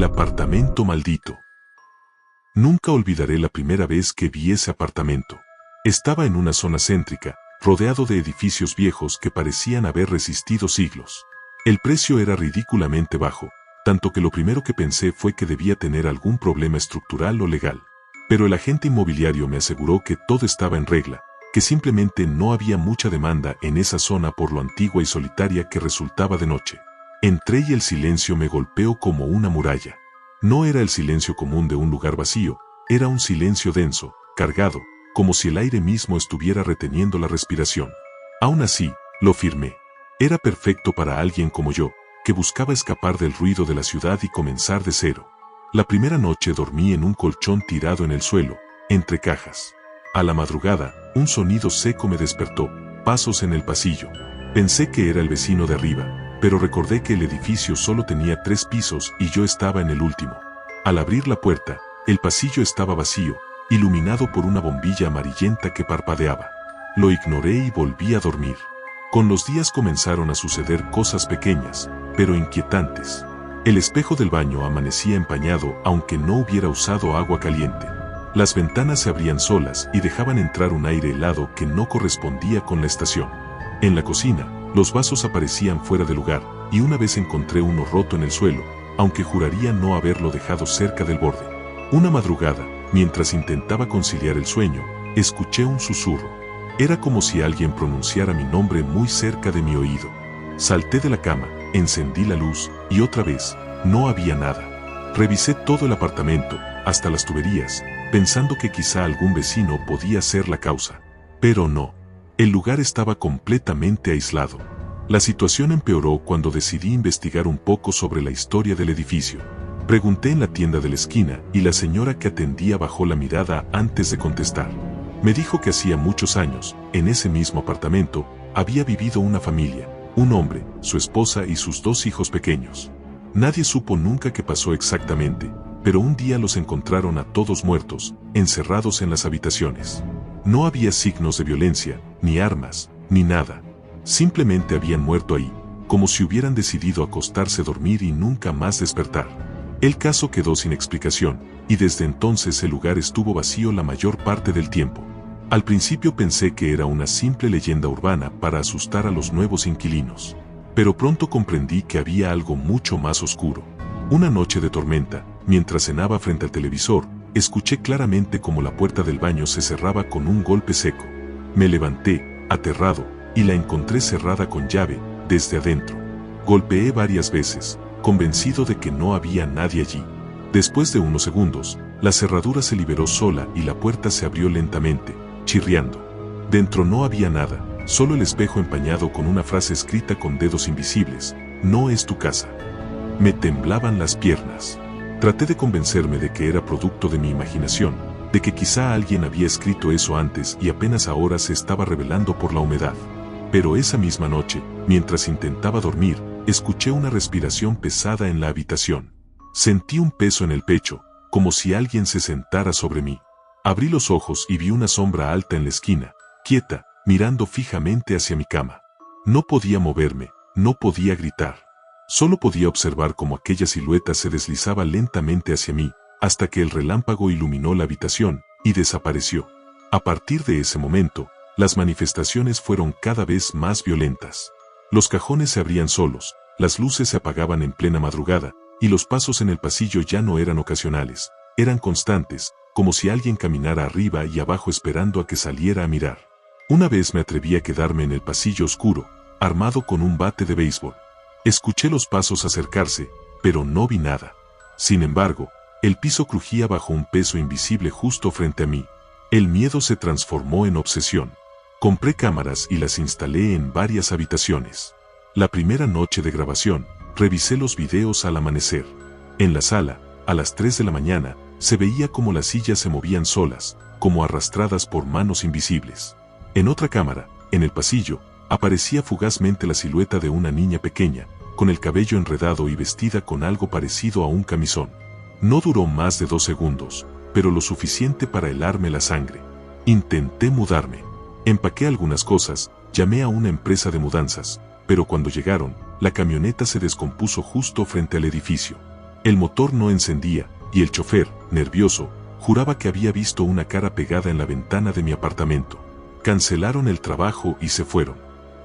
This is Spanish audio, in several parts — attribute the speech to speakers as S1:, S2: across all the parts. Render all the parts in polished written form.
S1: El apartamento maldito. Nunca olvidaré la primera vez que vi ese apartamento. Estaba en una zona céntrica, rodeado de edificios viejos que parecían haber resistido siglos. El precio era ridículamente bajo, tanto que lo primero que pensé fue que debía tener algún problema estructural o legal. Pero el agente inmobiliario me aseguró que todo estaba en regla, que simplemente no había mucha demanda en esa zona por lo antigua y solitaria que resultaba de noche. Entré y el silencio me golpeó como una muralla. No era el silencio común de un lugar vacío, era un silencio denso, cargado, como si el aire mismo estuviera reteniendo la respiración. Aún así, lo firmé. Era perfecto para alguien como yo, que buscaba escapar del ruido de la ciudad y comenzar de cero. La primera noche dormí en un colchón tirado en el suelo, entre cajas. A la madrugada, un sonido seco me despertó, pasos en el pasillo. Pensé que era el vecino de arriba, pero recordé que el edificio solo tenía 3 pisos y yo estaba en el último. Al abrir la puerta, el pasillo estaba vacío, iluminado por una bombilla amarillenta que parpadeaba. Lo ignoré y volví a dormir. Con los días comenzaron a suceder cosas pequeñas, pero inquietantes. El espejo del baño amanecía empañado aunque no hubiera usado agua caliente. Las ventanas se abrían solas y dejaban entrar un aire helado que no correspondía con la estación. En la cocina, los vasos aparecían fuera de lugar, y una vez encontré uno roto en el suelo, aunque juraría no haberlo dejado cerca del borde. Una madrugada, mientras intentaba conciliar el sueño, escuché un susurro. Era como si alguien pronunciara mi nombre muy cerca de mi oído. Salté de la cama, encendí la luz, y otra vez, no había nada. Revisé todo el apartamento, hasta las tuberías, pensando que quizá algún vecino podía ser la causa. Pero no. El lugar estaba completamente aislado. La situación empeoró cuando decidí investigar un poco sobre la historia del edificio. Pregunté en la tienda de la esquina y la señora que atendía bajó la mirada antes de contestar. Me dijo que hacía muchos años, en ese mismo apartamento, había vivido una familia, un hombre, su esposa y sus 2 hijos pequeños. Nadie supo nunca qué pasó exactamente, pero un día los encontraron a todos muertos, encerrados en las habitaciones. No había signos de violencia, ni armas, ni nada. Simplemente habían muerto ahí, como si hubieran decidido acostarse a dormir y nunca más despertar. El caso quedó sin explicación, y desde entonces el lugar estuvo vacío la mayor parte del tiempo. Al principio pensé que era una simple leyenda urbana para asustar a los nuevos inquilinos. Pero pronto comprendí que había algo mucho más oscuro. Una noche de tormenta, mientras cenaba frente al televisor, escuché claramente cómo la puerta del baño se cerraba con un golpe seco. Me levanté, aterrado, y la encontré cerrada con llave, desde adentro. Golpeé varias veces, convencido de que no había nadie allí. Después de unos segundos, la cerradura se liberó sola y la puerta se abrió lentamente, chirriando. Dentro no había nada, solo el espejo empañado con una frase escrita con dedos invisibles: "No es tu casa". Me temblaban las piernas. Traté de convencerme de que era producto de mi imaginación, de que quizá alguien había escrito eso antes y apenas ahora se estaba revelando por la humedad. Pero esa misma noche, mientras intentaba dormir, escuché una respiración pesada en la habitación. Sentí un peso en el pecho, como si alguien se sentara sobre mí. Abrí los ojos y vi una sombra alta en la esquina, quieta, mirando fijamente hacia mi cama. No podía moverme, no podía gritar. Solo podía observar cómo aquella silueta se deslizaba lentamente hacia mí, hasta que el relámpago iluminó la habitación, y desapareció. A partir de ese momento, las manifestaciones fueron cada vez más violentas. Los cajones se abrían solos, las luces se apagaban en plena madrugada, y los pasos en el pasillo ya no eran ocasionales, eran constantes, como si alguien caminara arriba y abajo esperando a que saliera a mirar. Una vez me atreví a quedarme en el pasillo oscuro, armado con un bate de béisbol. Escuché los pasos acercarse, pero no vi nada. Sin embargo, el piso crujía bajo un peso invisible justo frente a mí. El miedo se transformó en obsesión. Compré cámaras y las instalé en varias habitaciones. La primera noche de grabación, revisé los videos al amanecer. En la sala, a las 3 de la mañana, se veía como las sillas se movían solas, como arrastradas por manos invisibles. En otra cámara, en el pasillo, aparecía fugazmente la silueta de una niña pequeña, con el cabello enredado y vestida con algo parecido a un camisón. No duró más de 2 segundos, pero lo suficiente para helarme la sangre. Intenté mudarme. Empaqué algunas cosas, llamé a una empresa de mudanzas, pero cuando llegaron, la camioneta se descompuso justo frente al edificio. El motor no encendía, y el chofer, nervioso, juraba que había visto una cara pegada en la ventana de mi apartamento. Cancelaron el trabajo y se fueron.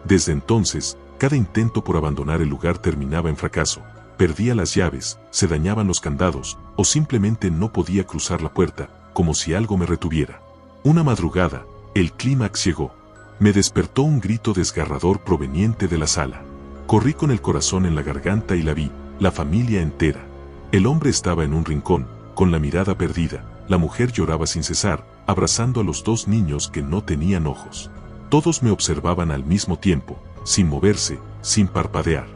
S1: Desde entonces, cada intento por abandonar el lugar terminaba en fracaso. Perdía las llaves, se dañaban los candados, o simplemente no podía cruzar la puerta, como si algo me retuviera. Una madrugada, el clímax llegó. Me despertó un grito desgarrador proveniente de la sala. Corrí con el corazón en la garganta y la vi, la familia entera. El hombre estaba en un rincón, con la mirada perdida. La mujer lloraba sin cesar, abrazando a los dos niños que no tenían ojos. Todos me observaban al mismo tiempo, sin moverse, sin parpadear.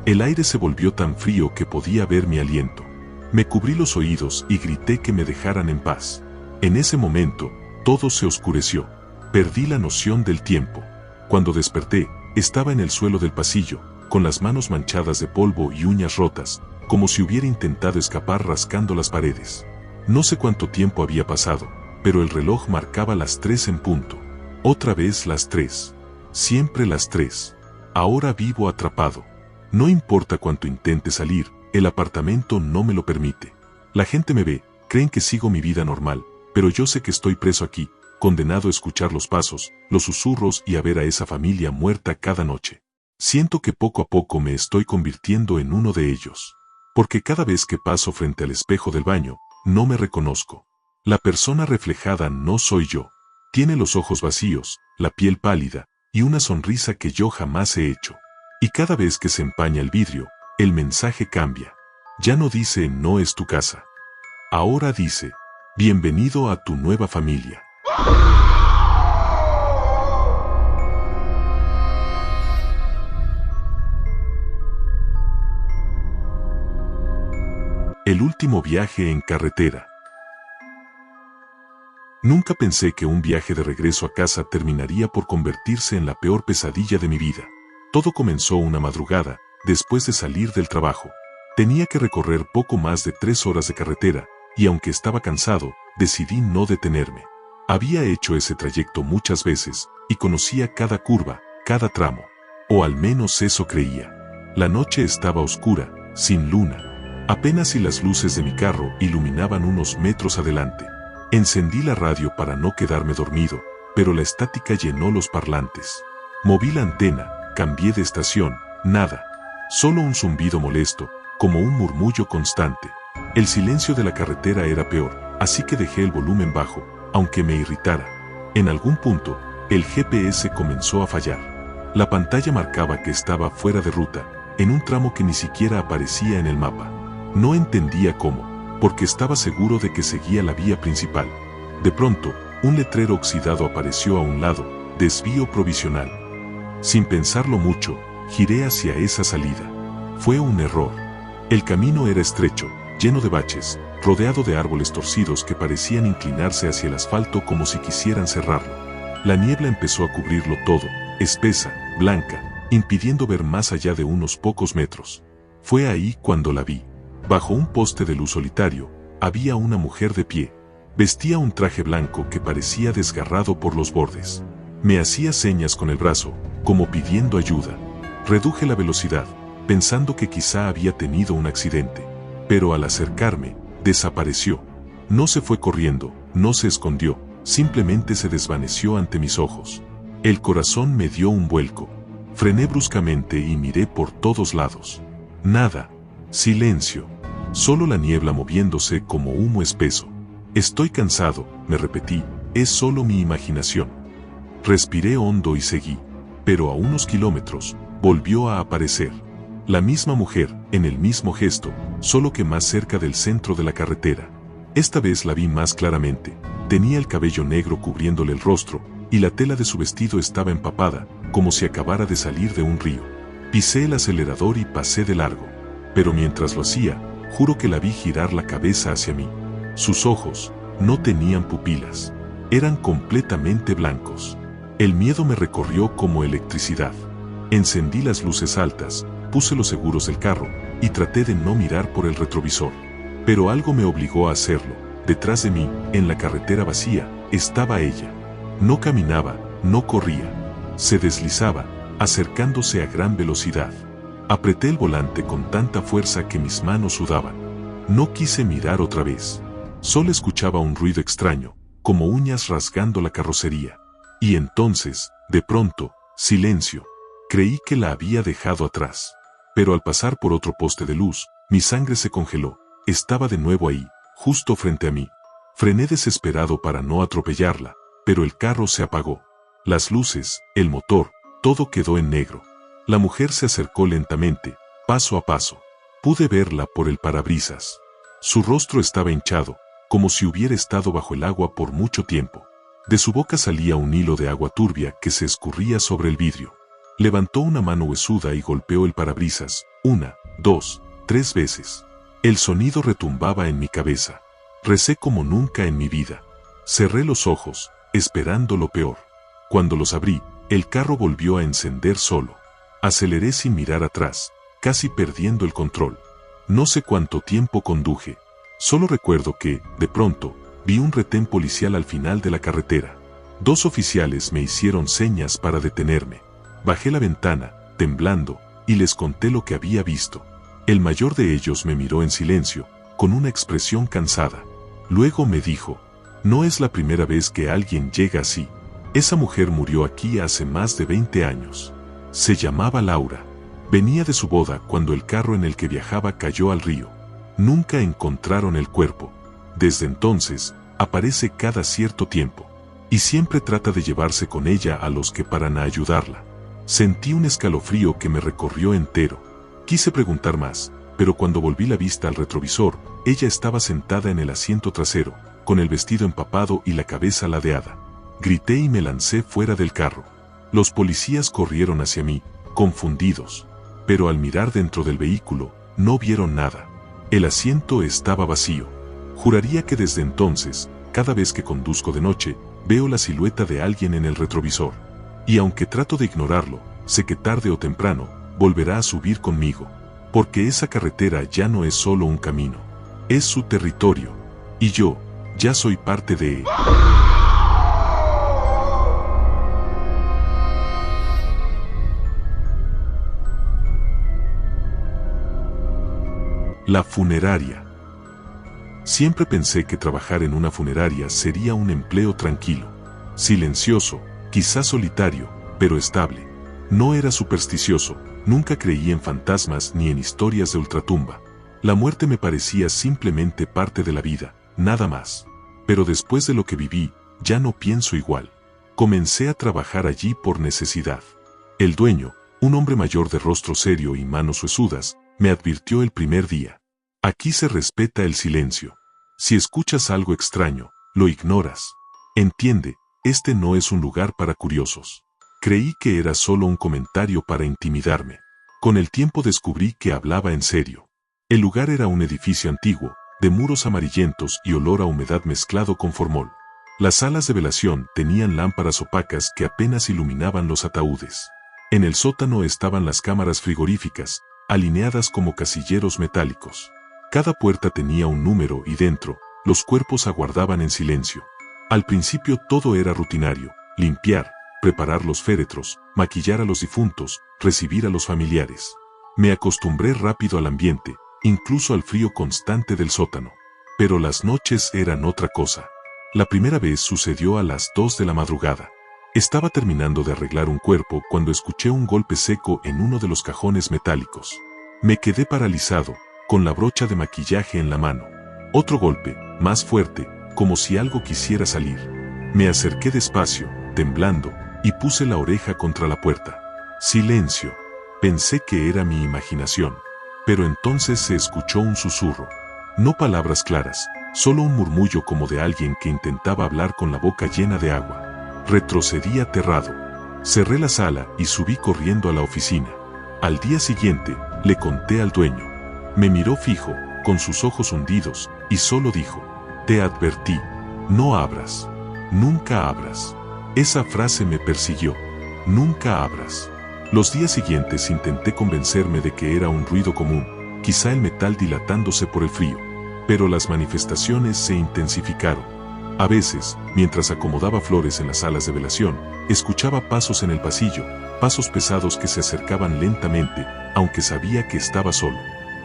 S1: El aire se volvió tan frío que podía ver mi aliento. Me cubrí los oídos y grité que me dejaran en paz. En ese momento, todo se oscureció. Perdí la noción del tiempo. Cuando desperté, estaba en el suelo del pasillo, con las manos manchadas de polvo y uñas rotas, como si hubiera intentado escapar rascando las paredes. No sé cuánto tiempo había pasado, pero el reloj marcaba las 3 en punto. Otra vez las 3. Siempre las 3. Ahora vivo atrapado. No importa cuánto intente salir, el apartamento no me lo permite. La gente me ve, creen que sigo mi vida normal, pero yo sé que estoy preso aquí, condenado a escuchar los pasos, los susurros y a ver a esa familia muerta cada noche. Siento que poco a poco me estoy convirtiendo en uno de ellos. Porque cada vez que paso frente al espejo del baño, no me reconozco. La persona reflejada no soy yo. Tiene los ojos vacíos, la piel pálida, y una sonrisa que yo jamás he hecho. Y cada vez que se empaña el vidrio, el mensaje cambia. Ya no dice no es tu casa. Ahora dice, bienvenido a tu nueva familia. El último viaje en carretera. Nunca pensé que un viaje de regreso a casa terminaría por convertirse en la peor pesadilla de mi vida. Todo comenzó una madrugada, después de salir del trabajo. Tenía que recorrer poco más de 3 horas de carretera, y aunque estaba cansado, decidí no detenerme. Había hecho ese trayecto muchas veces, y conocía cada curva, cada tramo. O al menos eso creía. La noche estaba oscura, sin luna. Apenas si las luces de mi carro iluminaban unos metros adelante. Encendí la radio para no quedarme dormido, pero la estática llenó los parlantes. Moví la antena, cambié de estación, nada. Solo un zumbido molesto, como un murmullo constante. El silencio de la carretera era peor, así que dejé el volumen bajo, aunque me irritara. En algún punto, el GPS comenzó a fallar. La pantalla marcaba que estaba fuera de ruta, en un tramo que ni siquiera aparecía en el mapa. No entendía cómo, porque estaba seguro de que seguía la vía principal. De pronto, un letrero oxidado apareció a un lado, desvío provisional. Sin pensarlo mucho, giré hacia esa salida. Fue un error. El camino era estrecho, lleno de baches, rodeado de árboles torcidos que parecían inclinarse hacia el asfalto como si quisieran cerrarlo. La niebla empezó a cubrirlo todo, espesa, blanca, impidiendo ver más allá de unos pocos metros. Fue ahí cuando la vi. Bajo un poste de luz solitario, había una mujer de pie. Vestía un traje blanco que parecía desgarrado por los bordes. Me hacía señas con el brazo, como pidiendo ayuda. Reduje la velocidad, pensando que quizá había tenido un accidente. Pero al acercarme, desapareció. No se fue corriendo, no se escondió, simplemente se desvaneció ante mis ojos. El corazón me dio un vuelco. Frené bruscamente y miré por todos lados. Nada. Silencio. Solo la niebla moviéndose como humo espeso. Estoy cansado, me repetí, es solo mi imaginación. Respiré hondo y seguí. Pero a unos kilómetros, volvió a aparecer. La misma mujer, en el mismo gesto, solo que más cerca del centro de la carretera. Esta vez la vi más claramente. Tenía el cabello negro cubriéndole el rostro, y la tela de su vestido estaba empapada, como si acabara de salir de un río. Pisé el acelerador y pasé de largo. Pero mientras lo hacía, juro que la vi girar la cabeza hacia mí. Sus ojos no tenían pupilas. Eran completamente blancos. El miedo me recorrió como electricidad. Encendí las luces altas, puse los seguros del carro, y traté de no mirar por el retrovisor. Pero algo me obligó a hacerlo. Detrás de mí, en la carretera vacía, estaba ella. No caminaba, no corría. Se deslizaba, acercándose a gran velocidad. Apreté el volante con tanta fuerza que mis manos sudaban. No quise mirar otra vez. Solo escuchaba un ruido extraño, como uñas rasgando la carrocería. Y entonces, de pronto, silencio. Creí que la había dejado atrás. Pero al pasar por otro poste de luz, mi sangre se congeló. Estaba de nuevo ahí, justo frente a mí. Frené desesperado para no atropellarla, pero el carro se apagó. Las luces, el motor, todo quedó en negro. La mujer se acercó lentamente, paso a paso. Pude verla por el parabrisas. Su rostro estaba hinchado, como si hubiera estado bajo el agua por mucho tiempo. De su boca salía un hilo de agua turbia que se escurría sobre el vidrio. Levantó una mano huesuda y golpeó el parabrisas, 1, 2, 3 veces. El sonido retumbaba en mi cabeza. Recé como nunca en mi vida. Cerré los ojos, esperando lo peor. Cuando los abrí, el carro volvió a encender solo. Aceleré sin mirar atrás, casi perdiendo el control. No sé cuánto tiempo conduje. Solo recuerdo que, de pronto, vi un retén policial al final de la carretera. 2 oficiales me hicieron señas para detenerme. Bajé la ventana, temblando, y les conté lo que había visto. El mayor de ellos me miró en silencio, con una expresión cansada. Luego me dijo, no es la primera vez que alguien llega así. Esa mujer murió aquí hace más de 20 años. Se llamaba Laura. Venía de su boda cuando el carro en el que viajaba cayó al río. Nunca encontraron el cuerpo. Desde entonces, aparece cada cierto tiempo. Y siempre trata de llevarse con ella a los que paran a ayudarla. Sentí un escalofrío que me recorrió entero. Quise preguntar más, pero cuando volví la vista al retrovisor, ella estaba sentada en el asiento trasero, con el vestido empapado y la cabeza ladeada. Grité y me lancé fuera del carro. Los policías corrieron hacia mí, confundidos. Pero al mirar dentro del vehículo, no vieron nada. El asiento estaba vacío. Juraría que desde entonces, cada vez que conduzco de noche, veo la silueta de alguien en el retrovisor. Y aunque trato de ignorarlo, sé que tarde o temprano, volverá a subir conmigo. Porque esa carretera ya no es solo un camino. Es su territorio. Y yo, ya soy parte de él. La funeraria. Siempre pensé que trabajar en una funeraria sería un empleo tranquilo, silencioso, quizás solitario, pero estable. No era supersticioso, nunca creí en fantasmas ni en historias de ultratumba. La muerte me parecía simplemente parte de la vida, nada más. Pero después de lo que viví, ya no pienso igual. Comencé a trabajar allí por necesidad. El dueño, un hombre mayor de rostro serio y manos huesudas, me advirtió el primer día. Aquí se respeta el silencio. Si escuchas algo extraño, lo ignoras. Entiende, este no es un lugar para curiosos. Creí que era solo un comentario para intimidarme. Con el tiempo descubrí que hablaba en serio. El lugar era un edificio antiguo, de muros amarillentos y olor a humedad mezclado con formol. Las salas de velación tenían lámparas opacas que apenas iluminaban los ataúdes. En el sótano estaban las cámaras frigoríficas, alineadas como casilleros metálicos. Cada puerta tenía un número y dentro, los cuerpos aguardaban en silencio. Al principio todo era rutinario, limpiar, preparar los féretros, maquillar a los difuntos, recibir a los familiares. Me acostumbré rápido al ambiente, incluso al frío constante del sótano. Pero las noches eran otra cosa. La primera vez sucedió a las 2 de la madrugada. Estaba terminando de arreglar un cuerpo cuando escuché un golpe seco en uno de los cajones metálicos. Me quedé paralizado, con la brocha de maquillaje en la mano. Otro golpe, más fuerte, como si algo quisiera salir. Me acerqué despacio, temblando, y puse la oreja contra la puerta. Silencio. Pensé que era mi imaginación. Pero entonces se escuchó un susurro. No palabras claras, solo un murmullo como de alguien que intentaba hablar con la boca llena de agua. Retrocedí aterrado. Cerré la sala y subí corriendo a la oficina. Al día siguiente, le conté al dueño. Me miró fijo, con sus ojos hundidos, y solo dijo, «Te advertí, no abras, nunca abras». Esa frase me persiguió, «Nunca abras». Los días siguientes intenté convencerme de que era un ruido común, quizá el metal dilatándose por el frío, pero las manifestaciones se intensificaron. A veces, mientras acomodaba flores en las salas de velación, escuchaba pasos en el pasillo, pasos pesados que se acercaban lentamente, aunque sabía que estaba solo.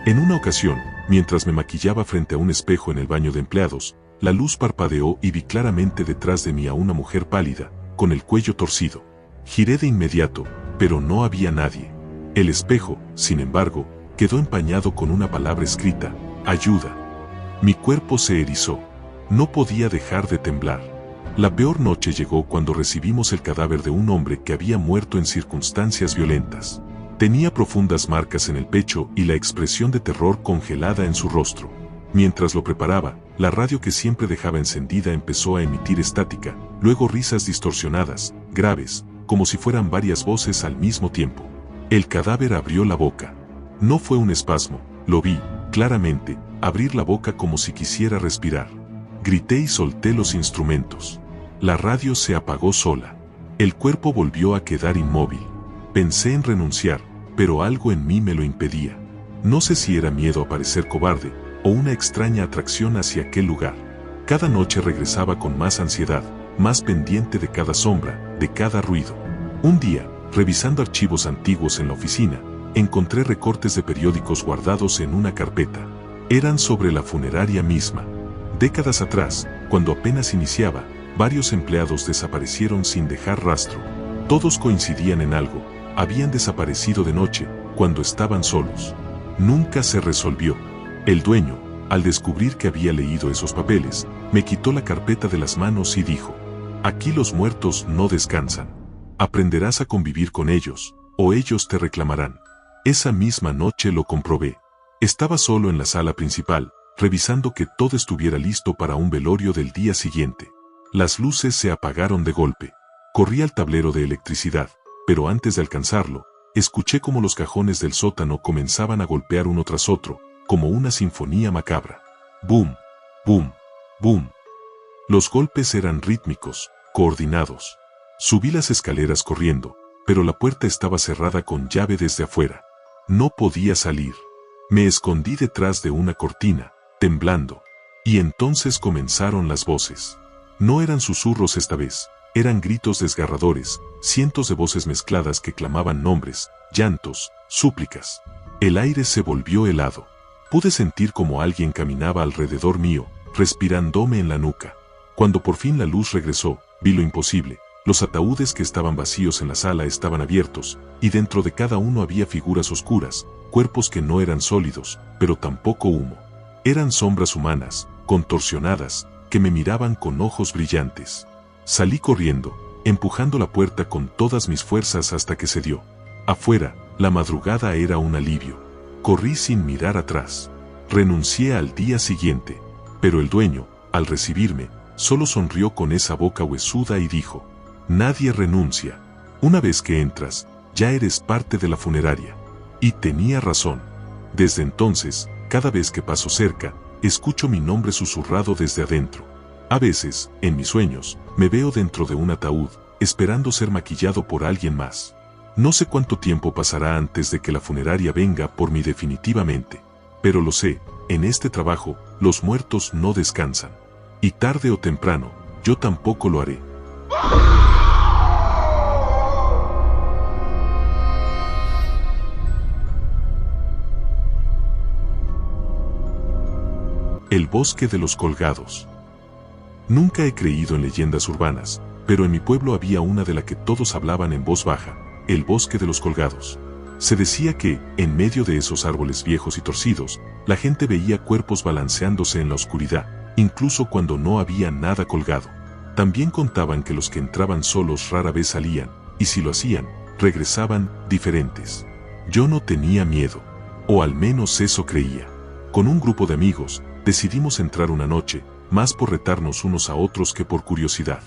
S1: En una ocasión, mientras me maquillaba frente a un espejo en el baño de empleados, la luz parpadeó y vi claramente detrás de mí a una mujer pálida, con el cuello torcido. Giré de inmediato, pero no había nadie. El espejo, sin embargo, quedó empañado con una palabra escrita: ayuda. Mi cuerpo se erizó. No podía dejar de temblar. La peor noche llegó cuando recibimos el cadáver de un hombre que había muerto en circunstancias violentas. Tenía profundas marcas en el pecho y la expresión de terror congelada en su rostro. Mientras lo preparaba, la radio que siempre dejaba encendida empezó a emitir estática, luego risas distorsionadas, graves, como si fueran varias voces al mismo tiempo. El cadáver abrió la boca. No fue un espasmo, lo vi, claramente, abrir la boca como si quisiera respirar. Grité y solté los instrumentos. La radio se apagó sola. El cuerpo volvió a quedar inmóvil. Pensé en renunciar, pero algo en mí me lo impedía. No sé si era miedo a parecer cobarde, o una extraña atracción hacia aquel lugar. Cada noche regresaba con más ansiedad, más pendiente de cada sombra, de cada ruido. Un día, revisando archivos antiguos en la oficina, encontré recortes de periódicos guardados en una carpeta. Eran sobre la funeraria misma. Décadas atrás, cuando apenas iniciaba, varios empleados desaparecieron sin dejar rastro. Todos coincidían en algo: habían desaparecido de noche, cuando estaban solos. Nunca se resolvió. El dueño, al descubrir que había leído esos papeles, me quitó la carpeta de las manos y dijo: aquí los muertos no descansan. Aprenderás a convivir con ellos, o ellos te reclamarán. Esa misma noche lo comprobé. Estaba solo en la sala principal, revisando que todo estuviera listo para un velorio del día siguiente. Las luces se apagaron de golpe. Corrí al tablero de electricidad, pero antes de alcanzarlo, escuché cómo los cajones del sótano comenzaban a golpear uno tras otro, como una sinfonía macabra. Boom, boom, boom. Los golpes eran rítmicos, coordinados. Subí las escaleras corriendo, pero la puerta estaba cerrada con llave desde afuera. No podía salir. Me escondí detrás de una cortina, temblando. Y entonces comenzaron las voces. No eran susurros esta vez, eran gritos desgarradores, cientos de voces mezcladas que clamaban nombres, llantos, súplicas. El aire se volvió helado. Pude sentir como alguien caminaba alrededor mío, respirándome en la nuca. Cuando por fin la luz regresó, vi lo imposible. Los ataúdes que estaban vacíos en la sala estaban abiertos, y dentro de cada uno había figuras oscuras, cuerpos que no eran sólidos, pero tampoco humo. Eran sombras humanas, contorsionadas, que me miraban con ojos brillantes. Salí corriendo, empujando la puerta con todas mis fuerzas hasta que cedió. Afuera, la madrugada era un alivio. Corrí sin mirar atrás. Renuncié al día siguiente, pero el dueño, al recibirme, solo sonrió con esa boca huesuda y dijo: nadie renuncia. Una vez que entras, ya eres parte de la funeraria. Y tenía razón. Desde entonces, cada vez que paso cerca, escucho mi nombre susurrado desde adentro. A veces, en mis sueños, me veo dentro de un ataúd, esperando ser maquillado por alguien más. No sé cuánto tiempo pasará antes de que la funeraria venga por mí definitivamente. Pero lo sé, en este trabajo, los muertos no descansan. Y tarde o temprano, yo tampoco lo haré. El bosque de los colgados. Nunca he creído en leyendas urbanas, pero en mi pueblo había una de la que todos hablaban en voz baja: el bosque de los colgados. Se decía que, en medio de esos árboles viejos y torcidos, la gente veía cuerpos balanceándose en la oscuridad, incluso cuando no había nada colgado. También contaban que los que entraban solos rara vez salían, y si lo hacían, regresaban diferentes. Yo no tenía miedo, o al menos eso creía. Con un grupo de amigos, decidimos entrar una noche, más por retarnos unos a otros que por curiosidad.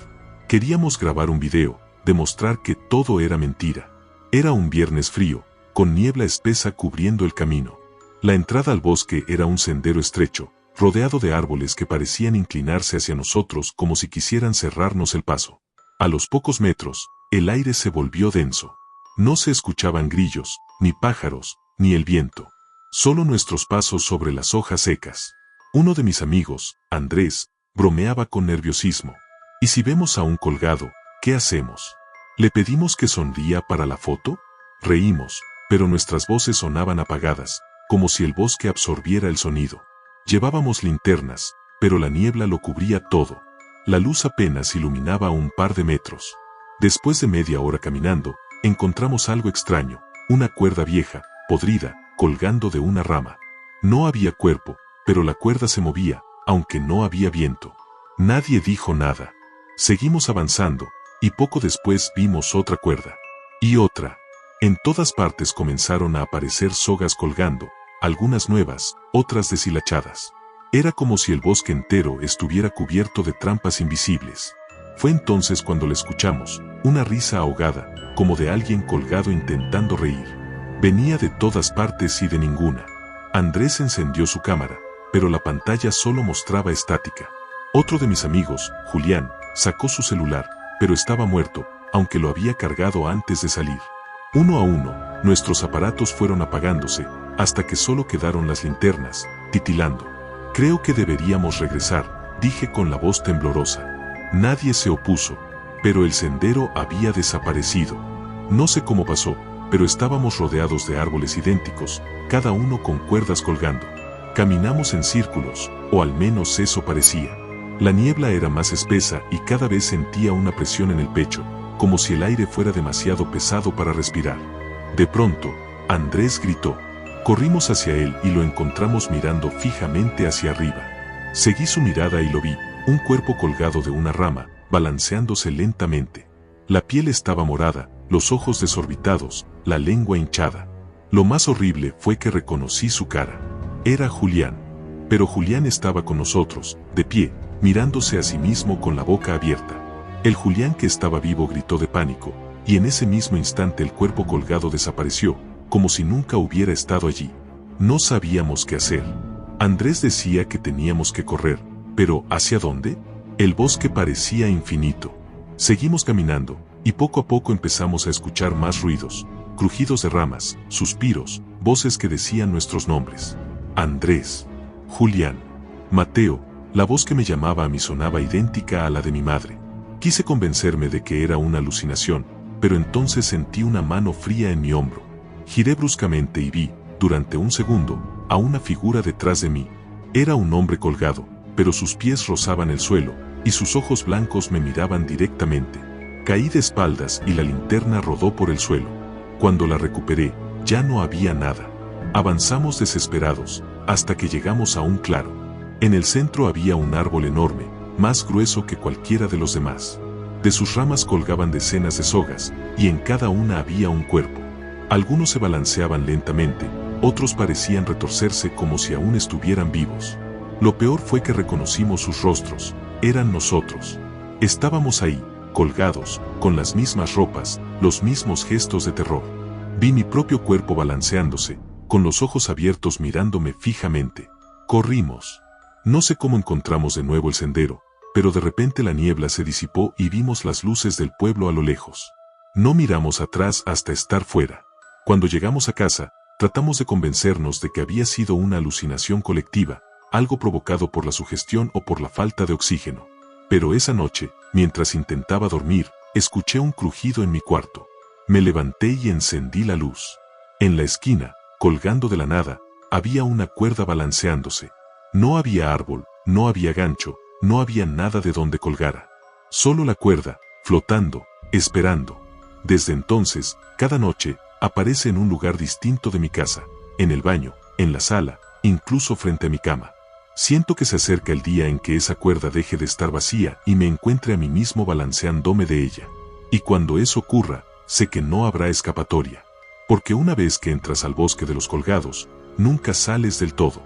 S1: Queríamos grabar un video, demostrar que todo era mentira. Era un viernes frío, con niebla espesa cubriendo el camino. La entrada al bosque era un sendero estrecho, rodeado de árboles que parecían inclinarse hacia nosotros como si quisieran cerrarnos el paso. A los pocos metros, el aire se volvió denso. No se escuchaban grillos, ni pájaros, ni el viento. Solo nuestros pasos sobre las hojas secas. Uno de mis amigos, Andrés, bromeaba con nerviosismo. ¿Y si vemos a un colgado, qué hacemos? ¿Le pedimos que sonría para la foto? Reímos, pero nuestras voces sonaban apagadas, como si el bosque absorbiera el sonido. Llevábamos linternas, pero la niebla lo cubría todo. La luz apenas iluminaba un par de metros. Después de media hora caminando, encontramos algo extraño, una cuerda vieja, podrida, colgando de una rama. No había cuerpo, pero la cuerda se movía, aunque no había viento. Nadie dijo nada. Seguimos avanzando, y poco después vimos otra cuerda. Y otra. En todas partes comenzaron a aparecer sogas colgando, algunas nuevas, otras deshilachadas. Era como si el bosque entero estuviera cubierto de trampas invisibles. Fue entonces cuando le escuchamos, una risa ahogada, como de alguien colgado intentando reír. Venía de todas partes y de ninguna. Andrés encendió su cámara, pero la pantalla solo mostraba estática. Otro de mis amigos, Julián, sacó su celular, pero estaba muerto, aunque lo había cargado antes de salir. Uno a uno, nuestros aparatos fueron apagándose, hasta que solo quedaron las linternas, titilando. Creo que deberíamos regresar, dije con la voz temblorosa. Nadie se opuso, pero el sendero había desaparecido. No sé cómo pasó, pero estábamos rodeados de árboles idénticos, cada uno con cuerdas colgando. Caminamos en círculos, o al menos eso parecía. La niebla era más espesa y cada vez sentía una presión en el pecho, como si el aire fuera demasiado pesado para respirar. De pronto, Andrés gritó. Corrimos hacia él y lo encontramos mirando fijamente hacia arriba. Seguí su mirada y lo vi, un cuerpo colgado de una rama, balanceándose lentamente. La piel estaba morada, los ojos desorbitados, la lengua hinchada. Lo más horrible fue que reconocí su cara. Era Julián. Pero Julián estaba con nosotros, de pie, mirándose a sí mismo con la boca abierta. El Julián que estaba vivo gritó de pánico, y en ese mismo instante el cuerpo colgado desapareció, como si nunca hubiera estado allí. No sabíamos qué hacer. Andrés decía que teníamos que correr, pero ¿hacia dónde? El bosque parecía infinito. Seguimos caminando, y poco a poco empezamos a escuchar más ruidos, crujidos de ramas, suspiros, voces que decían nuestros nombres. Andrés, Julián, Mateo, la voz que me llamaba a mí sonaba idéntica a la de mi madre. Quise convencerme de que era una alucinación, pero entonces sentí una mano fría en mi hombro. Giré bruscamente y vi, durante un segundo, a una figura detrás de mí. Era un hombre colgado, pero sus pies rozaban el suelo, y sus ojos blancos me miraban directamente. Caí de espaldas y la linterna rodó por el suelo. Cuando la recuperé, ya no había nada. Avanzamos desesperados, hasta que llegamos a un claro. En el centro había un árbol enorme, más grueso que cualquiera de los demás. De sus ramas colgaban decenas de sogas, y en cada una había un cuerpo. Algunos se balanceaban lentamente, otros parecían retorcerse como si aún estuvieran vivos. Lo peor fue que reconocimos sus rostros, eran nosotros. Estábamos ahí, colgados, con las mismas ropas, los mismos gestos de terror. Vi mi propio cuerpo balanceándose, con los ojos abiertos mirándome fijamente. Corrimos. No sé cómo encontramos de nuevo el sendero, pero de repente la niebla se disipó y vimos las luces del pueblo a lo lejos. No miramos atrás hasta estar fuera. Cuando llegamos a casa, tratamos de convencernos de que había sido una alucinación colectiva, algo provocado por la sugestión o por la falta de oxígeno. Pero esa noche, mientras intentaba dormir, escuché un crujido en mi cuarto. Me levanté y encendí la luz. En la esquina, colgando de la nada, había una cuerda balanceándose. No había árbol, no había gancho, no había nada de donde colgara. Solo la cuerda, flotando, esperando. Desde entonces, cada noche, aparece en un lugar distinto de mi casa, en el baño, en la sala, incluso frente a mi cama. Siento que se acerca el día en que esa cuerda deje de estar vacía y me encuentre a mí mismo balanceándome de ella. Y cuando eso ocurra, sé que no habrá escapatoria. Porque una vez que entras al bosque de los colgados, nunca sales del todo.